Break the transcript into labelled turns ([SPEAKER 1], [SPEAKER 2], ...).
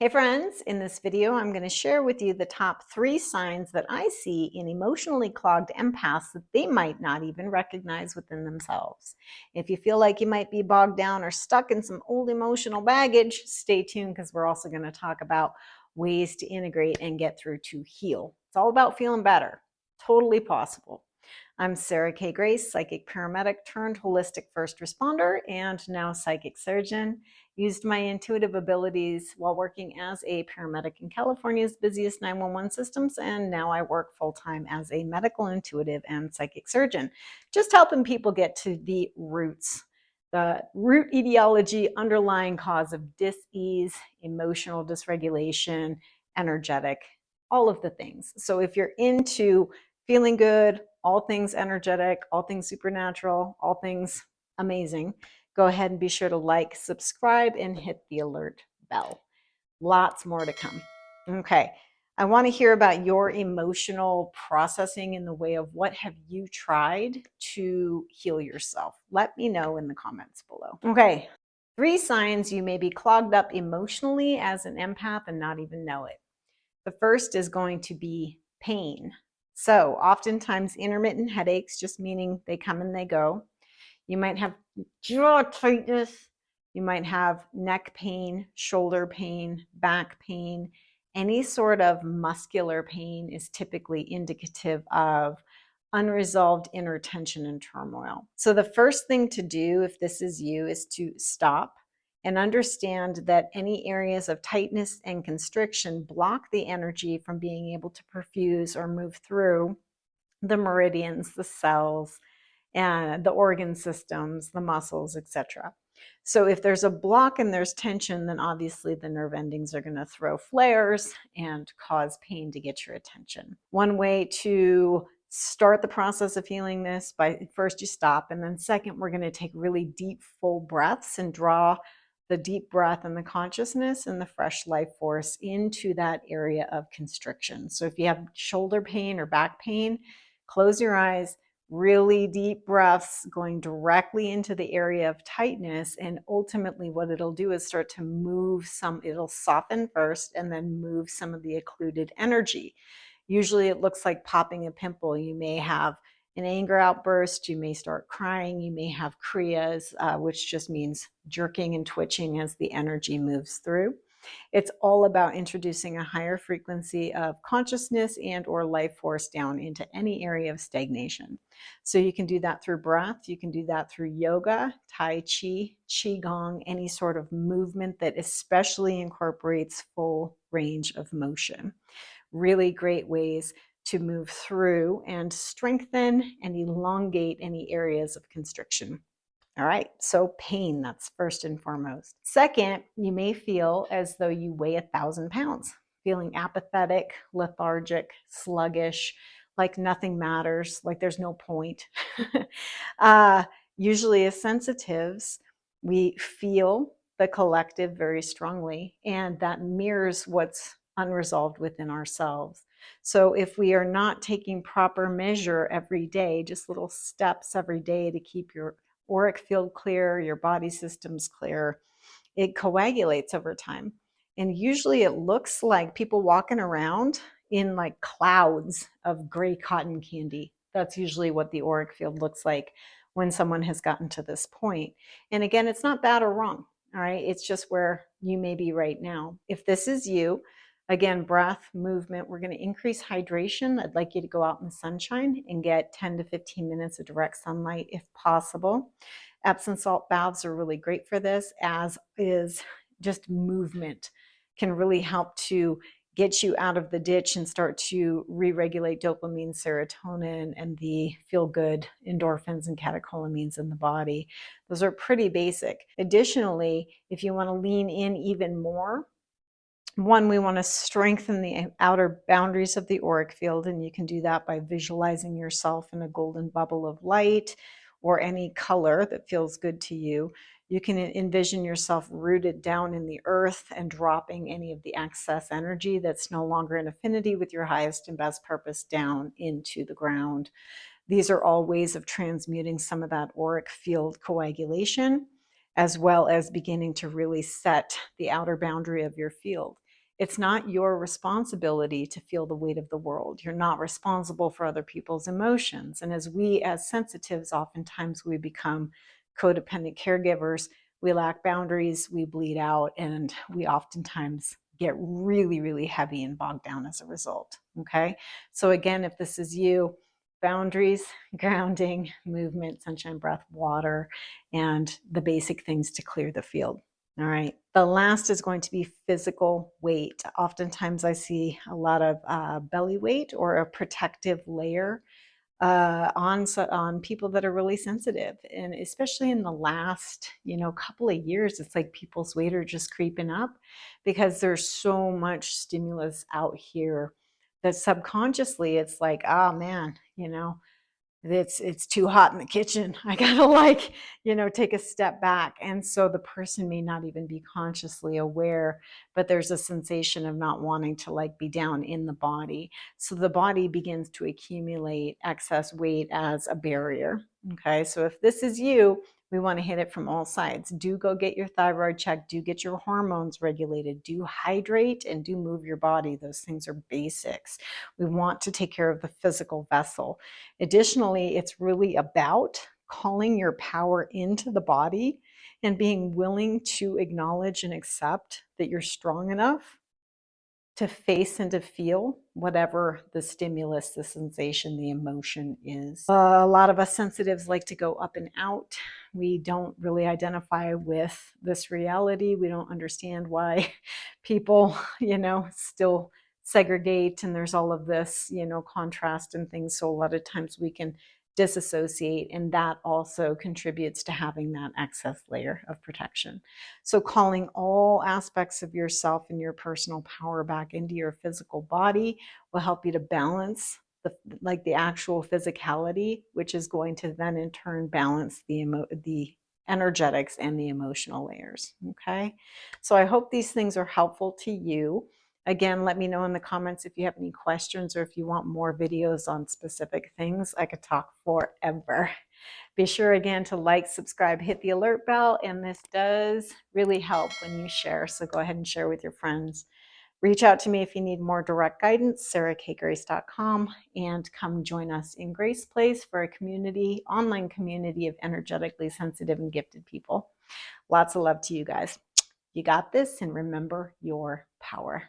[SPEAKER 1] Hey friends, in this video I'm going to share with you the top 3 signs that I see in emotionally clogged empaths that they might not even recognize within themselves. If you feel like you might be bogged down or stuck in some old emotional baggage, stay tuned because we're also going to talk about ways to integrate and get through to heal. It's all about feeling better. Totally possible. I'm Sarah K. Grace, psychic paramedic turned holistic first responder and now psychic surgeon. Used my intuitive abilities while working as a paramedic in California's busiest 911 systems, and now I work full-time as a medical intuitive and psychic surgeon, just helping people get to the roots, the root etiology, underlying cause of dis-ease, emotional dysregulation, energetic, all of the things. So if you're into feeling good, all things energetic, all things supernatural, all things amazing, go ahead and be sure to like, subscribe, and hit the alert bell. Lots more to come. Okay, I want to hear about your emotional processing in the way of what have you tried to heal yourself. Let me know in the comments below. Okay, 3 signs you may be clogged up emotionally as an empath and not even know it. The first is going to be pain. So oftentimes intermittent headaches, just meaning they come and they go. You might have jaw tightness. You might have neck pain, shoulder pain, back pain. Any sort of muscular pain is typically indicative of unresolved inner tension and turmoil. So the first thing to do, if this is you, is to stop and understand that any areas of tightness and constriction block the energy from being able to perfuse or move through the meridians, the cells, and the organ systems, the muscles, etc. So if there's a block and there's tension, then obviously the nerve endings are going to throw flares and cause pain to get your attention. One way to start the process of healing this, by first you stop, and then second, we're going to take really deep, full breaths and draw the deep breath and the consciousness and the fresh life force into that area of constriction. So if you have shoulder pain or back pain, close your eyes, really deep breaths going directly into the area of tightness. And ultimately what it'll do is start to move it'll soften first and then move some of the occluded energy. Usually it looks like popping a pimple. You may have an anger outburst, you may start crying, you may have kriyas, which just means jerking and twitching as the energy moves through. It's all about introducing a higher frequency of consciousness and or life force down into any area of stagnation. So you can do that through breath, you can do that through yoga, tai chi, qigong, any sort of movement that especially incorporates full range of motion. Really great ways to move through and strengthen and elongate any areas of constriction. All right, so pain, that's first and foremost. Second, you may feel as though you weigh 1,000 pounds, feeling apathetic, lethargic, sluggish, like nothing matters, like there's no point. Usually as sensitives, we feel the collective very strongly, and that mirrors what's unresolved within ourselves. So if we are not taking proper measure every day, just little steps every day to keep your auric field clear, your body systems clear, it coagulates over time. And usually it looks like people walking around in like clouds of gray cotton candy. That's usually what the auric field looks like when someone has gotten to this point. And again, it's not bad or wrong. All right. It's just where you may be right now. If this is you, again, breath, movement, we're going to increase hydration. I'd like you to go out in the sunshine and get 10 to 15 minutes of direct sunlight if possible. Epsom salt baths are really great for this, as is just movement can really help to get you out of the ditch and start to re-regulate dopamine, serotonin, and the feel-good endorphins and catecholamines in the body. Those are pretty basic. Additionally, if you want to lean in even more, one, we want to strengthen the outer boundaries of the auric field, and you can do that by visualizing yourself in a golden bubble of light or any color that feels good to you. You can envision yourself rooted down in the earth and dropping any of the excess energy that's no longer in affinity with your highest and best purpose down into the ground. These are all ways of transmuting some of that auric field coagulation, as well as beginning to really set the outer boundary of your field. It's not your responsibility to feel the weight of the world. You're not responsible for other people's emotions. And as sensitives, oftentimes we become codependent caregivers. We lack boundaries, we bleed out, and we oftentimes get really, really heavy and bogged down as a result. Okay. So, again, if this is you, boundaries, grounding, movement, sunshine breath, water, and the basic things to clear the field. All right. The last is going to be physical weight. Oftentimes I see a lot of belly weight or a protective layer on people that are really sensitive, and especially in the last couple of years, it's like people's weight are just creeping up because there's so much stimulus out here that subconsciously it's like, oh man, it's too hot in the kitchen. I gotta take a step back. And so the person may not even be consciously aware, but there's a sensation of not wanting to be down in the body. So the body begins to accumulate excess weight as a barrier. Okay, so if this is you, we want to hit it from all sides. Do go get your thyroid checked, do get your hormones regulated, do hydrate, and do move your body. Those things are basics. We want to take care of the physical vessel. Additionally, it's really about calling your power into the body and being willing to acknowledge and accept that you're strong enough to face and to feel whatever the stimulus, the sensation, the emotion is. A lot of us sensitives like to go up and out. We don't really identify with this reality. We don't understand why people, still segregate, and there's all of this, contrast and things. So a lot of times we can disassociate, and that also contributes to having that excess layer of protection. So calling all aspects of yourself and your personal power back into your physical body will help you to balance the actual physicality, which is going to then in turn balance the energetics and the emotional layers. Okay, so I hope these things are helpful to you. Again, let me know in the comments if you have any questions or if you want more videos on specific things. I could talk forever. Be sure again to like, subscribe, hit the alert bell, and this does really help when you share. So go ahead and share with your friends. Reach out to me if you need more direct guidance, sarahkgrace.com, and come join us in Grace Place for a online community of energetically sensitive and gifted people. Lots of love to you guys. You got this, and remember your power.